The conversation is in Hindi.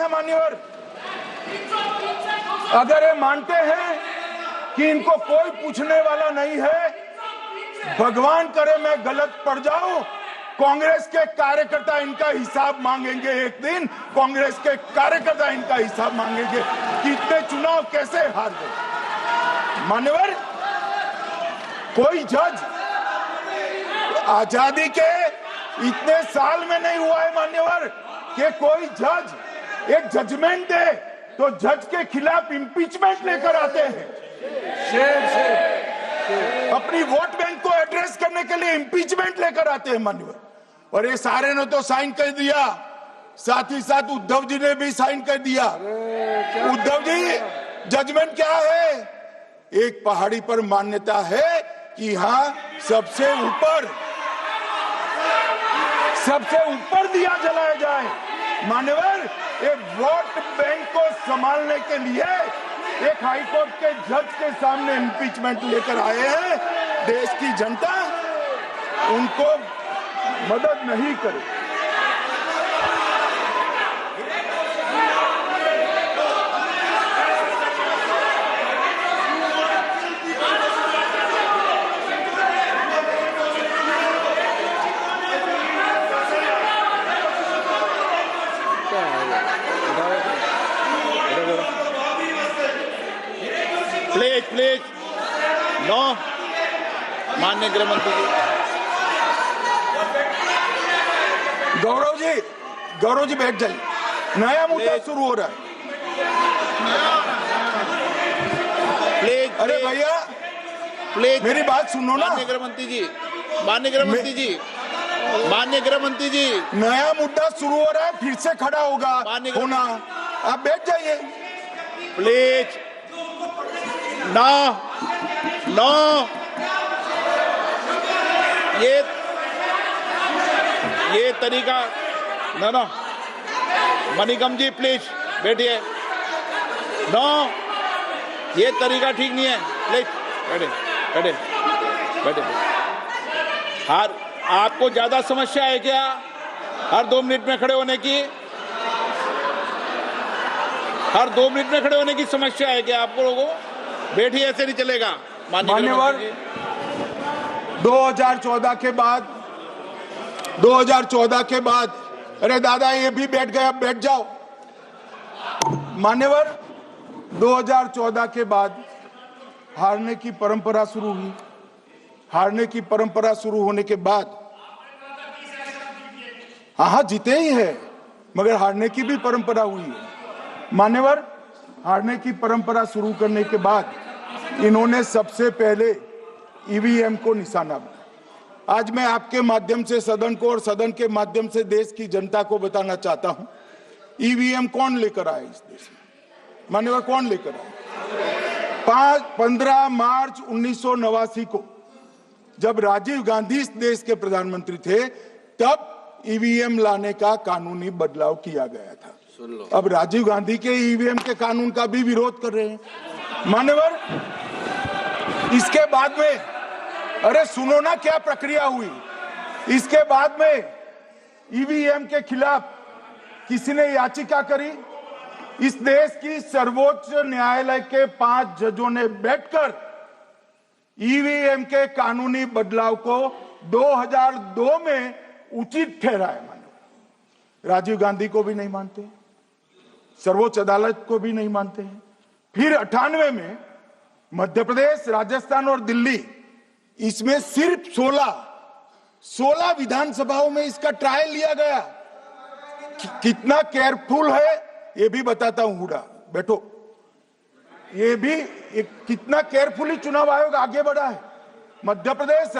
मान्यवर? अगर ये मानते हैं कि इनको कोई पूछने वाला नहीं है, भगवान करे मैं गलत पड़ जाऊं, कांग्रेस के कार्यकर्ता इनका हिसाब मांगेंगे। एक दिन कांग्रेस के कार्यकर्ता इनका हिसाब मांगेंगे कि इतने चुनाव कैसे हार गए। मान्यवर, कोई जज आजादी के इतने साल में नहीं हुआ है मान्यवर कि कोई जज एक जजमेंट दे तो जज के खिलाफ इंपीचमेंट लेकर आते हैं। अपनी वोट बैंक को एड्रेस करने के लिए इंपीचमेंट लेकर आते हैं मान्यवर। और ये सारे ने तो साइन कर दिया, साथ ही साथ उद्धव जी ने भी साइन कर दिया। उद्धव जी, जजमेंट क्या है? एक पहाड़ी पर मान्यता है कि हाँ सबसे ऊपर दिया जलाया जाए। मान्यवर, एक वोट बैंक को संभालने के लिए एक हाईकोर्ट के जज के सामने इंपीचमेंट लेकर आए हैं। देश की जनता उनको मदद नहीं करे। Please no. माननीय गृह मंत्री जी। गौरव जी बैठ जाइए। नया मुद्दा शुरू हो रहा है। प्लीज। अरे भैया प्लीज मेरी बात सुनो ना। माननीय गृह मंत्री जी, नया मुद्दा शुरू हो रहा है, फिर से खड़ा होगा होना। आप बैठ जाइए प्लीज। नो ये तरीका ना। मणिकम जी प्लीज बैठिए। नो, ये तरीका ठीक नहीं है। प्लीज बैठे। हर आपको ज्यादा समस्या है क्या हर 2 मिनट में खड़े होने की? हर 2 मिनट में खड़े होने की समस्या है क्या आपको लोगों? बैठिए, ऐसे नहीं चलेगा। मान्यवर, 2014 के बाद अरे दादा ये भी बैठ गया, बैठ जाओ। मान्यवर, 2014 के बाद हारने की परंपरा शुरू हुई। हारने की परंपरा शुरू होने के बाद हाँ जीते ही है, मगर हारने की भी परंपरा हुई है। मान्यवर, हारने की परंपरा शुरू करने के बाद इन्होंने सबसे पहले ईवीएम को निशाना बनाया। आज मैं आपके माध्यम से सदन को और सदन के माध्यम से देश की जनता को बताना चाहता हूं, ईवीएम कौन लेकर आया इस देश में? मान्यवर, कौन लेकर आया? 15 मार्च 1989 को जब राजीव गांधी इस देश के प्रधानमंत्री थे, तब ईवीएम लाने का कानूनी बदलाव किया गया था। अब राजीव गांधी के ईवीएम के कानून का भी विरोध कर रहे हैं। मान्यवर, इसके बाद में अरे सुनो ना क्या प्रक्रिया हुई। इसके बाद में ईवीएम के खिलाफ किसी ने याचिका करी। इस देश की सर्वोच्च न्यायालय के 5 जजों ने बैठकर ईवीएम के कानूनी बदलाव को 2002 में उचित ठहराया। मानो राजीव गांधी को भी नहीं मानते, सर्वोच्च अदालत को भी नहीं मानते हैं। फिर 98 में मध्य प्रदेश, राजस्थान और दिल्ली, इसमें सिर्फ 16 विधानसभाओं में इसका ट्रायल लिया गया। कितना केयरफुल है ये भी बताता हूं। हुडा बैठो। ये भी कितना केयरफुली चुनाव आयोग आगे बढ़ा है। मध्य प्रदेश